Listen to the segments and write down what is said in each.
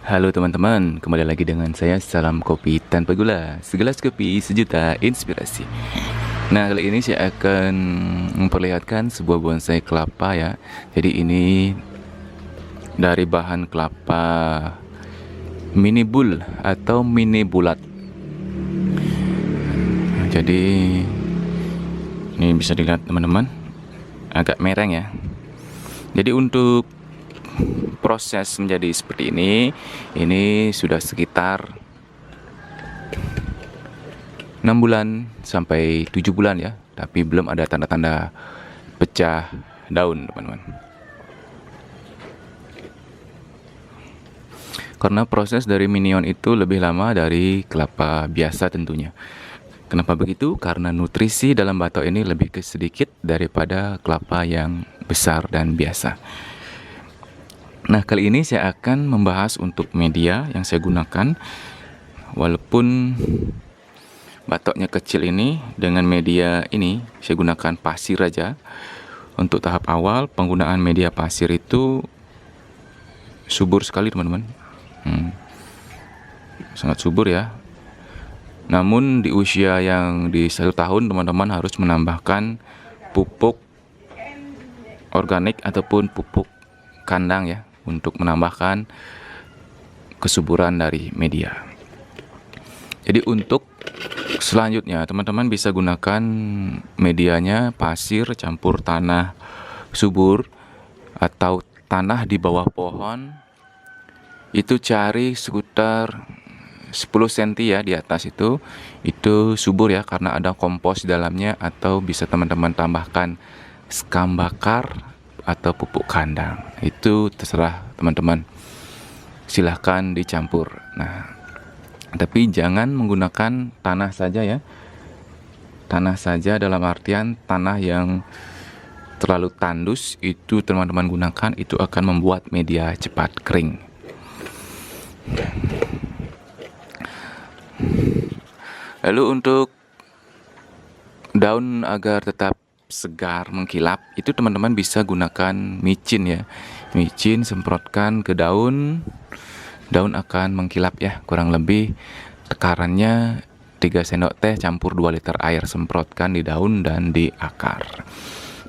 Halo teman-teman, kembali lagi dengan saya Salam Kopi Tanpa Gula, segelas kopi sejuta inspirasi. Nah, kali ini saya akan memperlihatkan sebuah bonsai kelapa ya. Jadi ini dari bahan kelapa mini bull atau mini bulat. Jadi ini bisa dilihat teman-teman, agak mereng ya. Jadi untuk proses menjadi seperti ini sudah sekitar 6 bulan sampai 7 bulan ya, tapi belum ada tanda-tanda pecah daun teman-teman. Karena proses dari minion itu lebih lama dari kelapa biasa tentunya. Kenapa begitu? Karena nutrisi dalam batok ini lebih sedikit daripada kelapa yang besar dan biasa. Nah, kali ini saya akan membahas untuk media yang saya gunakan. Walaupun batoknya kecil ini, dengan media ini saya gunakan pasir aja. Untuk tahap awal penggunaan media pasir itu subur sekali teman-teman. Sangat subur ya. Namun di usia yang di 1 tahun teman-teman harus menambahkan pupuk organik ataupun pupuk kandang ya, untuk menambahkan kesuburan dari media. Jadi untuk selanjutnya teman-teman bisa gunakan medianya pasir campur tanah subur atau tanah di bawah pohon. Itu cari sekitar 10 cm ya di atas itu subur ya, karena ada kompos di dalamnya, atau bisa teman-teman tambahkan sekam bakar atau pupuk kandang. Itu terserah teman-teman, silahkan dicampur. Nah, tapi jangan menggunakan tanah saja ya. Tanah saja dalam artian tanah yang terlalu tandus itu teman-teman gunakan, itu akan membuat media cepat kering. Lalu untuk daun agar tetap segar mengkilap, itu teman-teman bisa gunakan micin ya. Micin semprotkan ke daun akan mengkilap ya. Kurang lebih takarannya 3 sendok teh campur 2 liter air, semprotkan di daun dan di akar.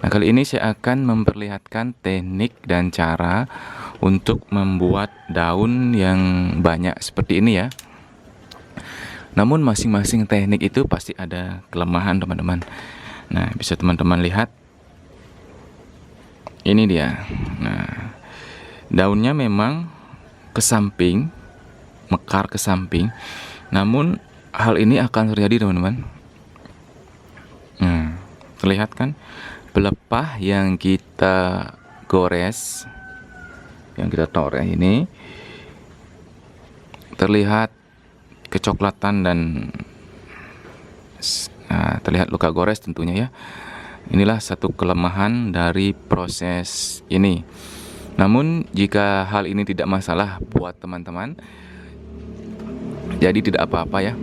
Nah, kali ini saya akan memperlihatkan teknik dan cara untuk membuat daun yang banyak seperti ini ya. Namun masing-masing teknik itu pasti ada kelemahan teman-teman. Nah, bisa teman-teman lihat. Ini dia. Nah, daunnya memang ke samping, mekar ke samping. Namun hal ini akan terjadi teman-teman. Terlihat kan? Pelepah yang kita gores, yang kita toreh ini terlihat kecoklatan dan terlihat luka gores tentunya ya. Inilah satu kelemahan dari proses ini. Namun jika hal ini tidak masalah buat teman-teman, jadi tidak apa-apa ya.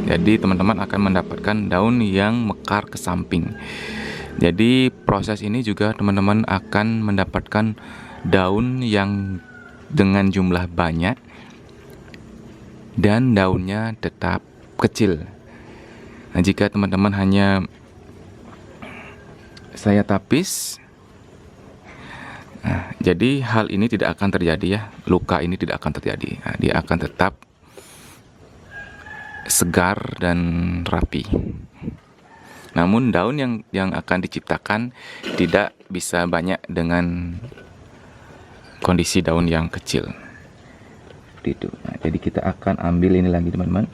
Jadi teman-teman akan mendapatkan daun yang mekar ke samping. Jadi proses ini juga teman-teman akan mendapatkan daun yang dengan jumlah banyak dan daunnya tetap kecil. Nah, jika teman-teman hanya saya tapis, jadi hal ini tidak akan terjadi ya. Luka ini tidak akan terjadi. Nah, dia akan tetap segar dan rapi. Namun daun yang akan diciptakan tidak bisa banyak dengan kondisi daun yang kecil. Itu. Nah, jadi kita akan ambil ini lagi teman-teman.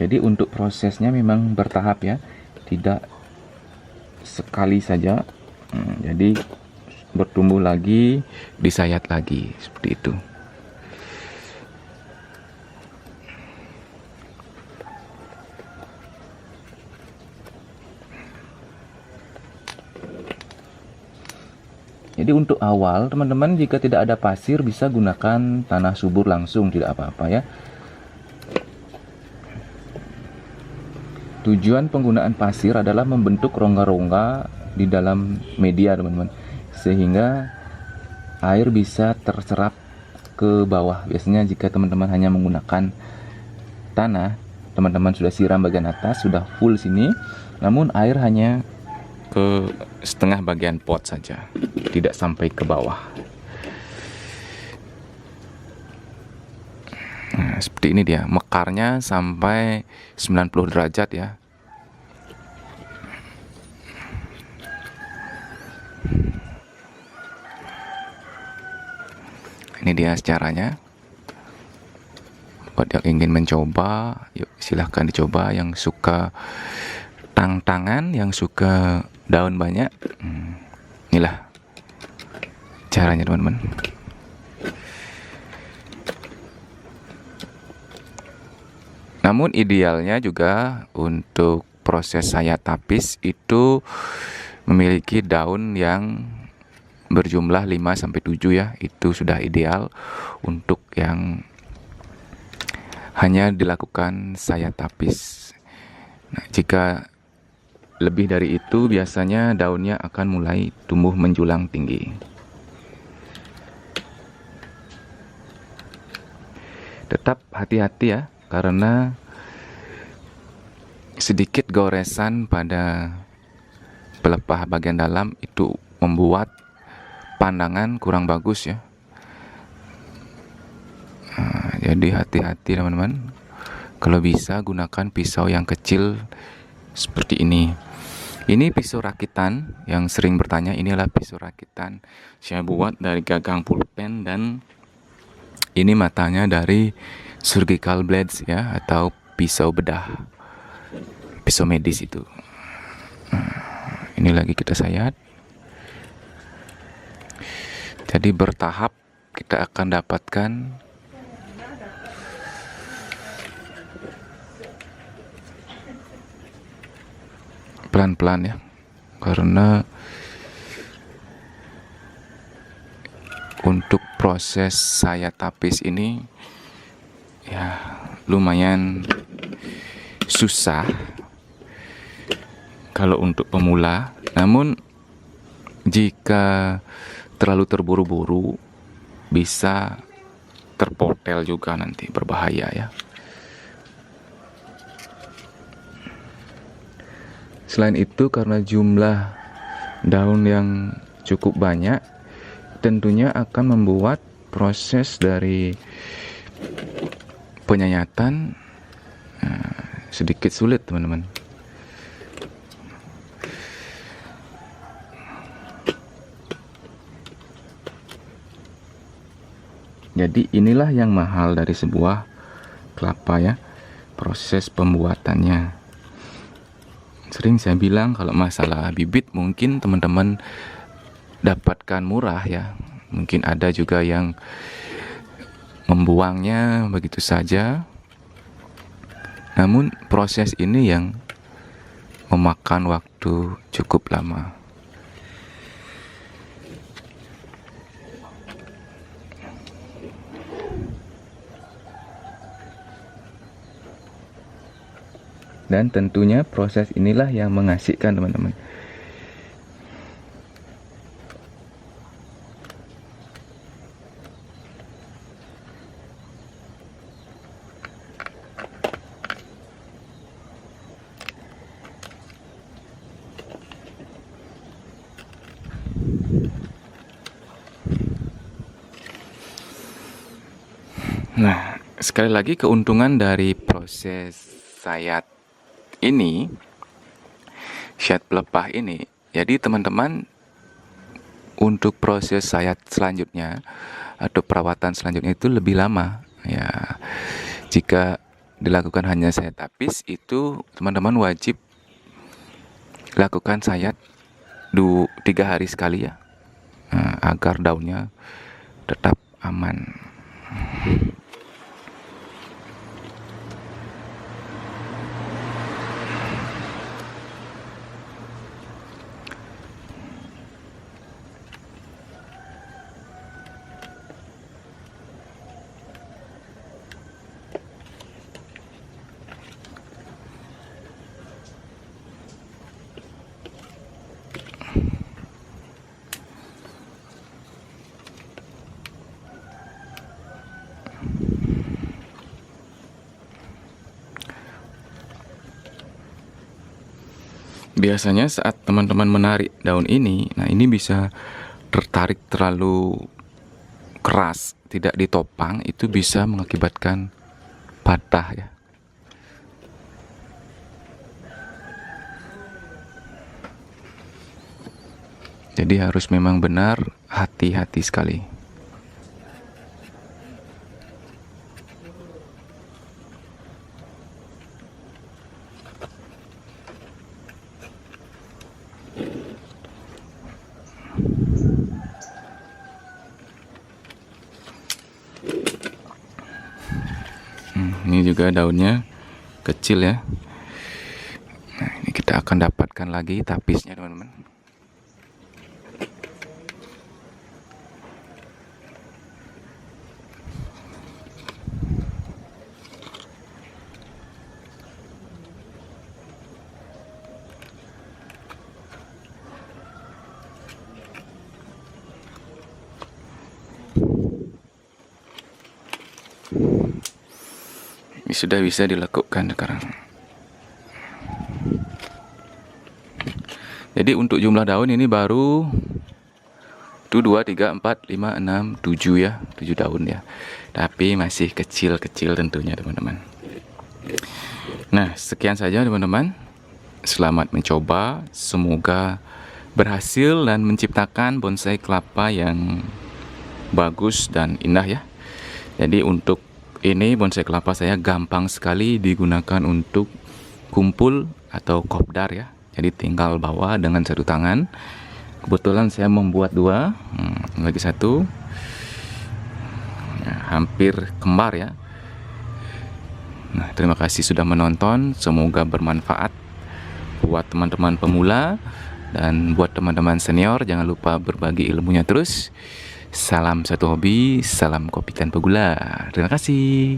Jadi untuk prosesnya memang bertahap ya, tidak sekali saja. Jadi bertumbuh lagi, disayat lagi, seperti itu. Jadi untuk awal teman-teman, jika tidak ada pasir bisa gunakan tanah subur langsung, tidak apa-apa ya. Tujuan penggunaan pasir adalah membentuk rongga-rongga di dalam media teman-teman, sehingga air bisa terserap ke bawah. Biasanya jika teman-teman hanya menggunakan tanah, teman-teman sudah siram bagian atas, sudah full sini, namun air hanya ke setengah bagian pot saja, tidak sampai ke bawah. Nah, seperti ini dia, mekarnya sampai 90 derajat ya. Ini dia caranya. Buat yang ingin mencoba, yuk silahkan dicoba. Yang suka tang-tangan, yang suka daun banyak, inilah caranya teman-teman. Namun idealnya juga untuk proses sayat tapis itu memiliki daun yang berjumlah 5-7 ya. Itu sudah ideal untuk yang hanya dilakukan sayat tapis. Nah, jika lebih dari itu biasanya daunnya akan mulai tumbuh menjulang tinggi. Tetap hati-hati ya, karena sedikit goresan pada pelepah bagian dalam itu membuat pandangan kurang bagus ya. Nah, jadi hati-hati teman-teman. Kalau bisa gunakan pisau yang kecil seperti ini. Ini pisau rakitan, yang sering bertanya, ini adalah pisau rakitan. Saya buat dari gagang pulpen dan ini matanya dari surgical blades ya, atau pisau bedah. Pisau medis itu. Ini lagi kita sayat. Jadi bertahap kita akan dapatkan pelan-pelan ya, karena untuk proses sayat tapis ini ya lumayan susah kalau untuk pemula. Namun jika terlalu terburu-buru bisa terpotel juga, nanti berbahaya ya. Selain itu, karena jumlah daun yang cukup banyak, tentunya akan membuat proses dari penyayatan sedikit sulit teman-teman. Jadi inilah yang mahal dari sebuah kelapa ya, proses pembuatannya. Sering saya bilang kalau masalah bibit mungkin teman-teman dapatkan murah ya. Mungkin ada juga yang membuangnya begitu saja. Namun proses ini yang memakan waktu cukup lama. Dan tentunya proses inilah yang mengasihkan teman-teman. Nah, sekali lagi keuntungan dari proses sayat ini, sayat pelepah ini, jadi teman-teman untuk proses sayat selanjutnya atau perawatan selanjutnya itu lebih lama ya. Jika dilakukan hanya sayat tapis, itu teman-teman wajib lakukan sayat 3 hari sekali ya, agar daunnya tetap aman. Biasanya saat teman-teman menarik daun ini, nah ini bisa tertarik terlalu keras, tidak ditopang, itu bisa mengakibatkan patah ya. Jadi harus memang benar hati-hati sekali. Ini juga daunnya kecil ya. Nah, ini kita akan dapatkan lagi tapisnya teman-teman. Ini sudah bisa dilakukan sekarang. Jadi untuk jumlah daun ini baru 1, 2, 3, 4, 5, 6, 7 ya, 7 daun ya. Tapi masih kecil-kecil tentunya teman-teman. Nah, sekian saja teman-teman. Selamat mencoba, semoga berhasil dan menciptakan bonsai kelapa yang bagus dan indah ya. Jadi untuk ini bonsai kelapa saya gampang sekali digunakan untuk kumpul atau kopdar ya. Jadi tinggal bawa dengan satu tangan. Kebetulan saya membuat 2, lagi 1, ya, hampir kembar ya. Nah, terima kasih sudah menonton, semoga bermanfaat buat teman-teman pemula dan buat teman-teman senior. Jangan lupa berbagi ilmunya terus. Salam satu hobi, salam kopi tanpa gula. Terima kasih.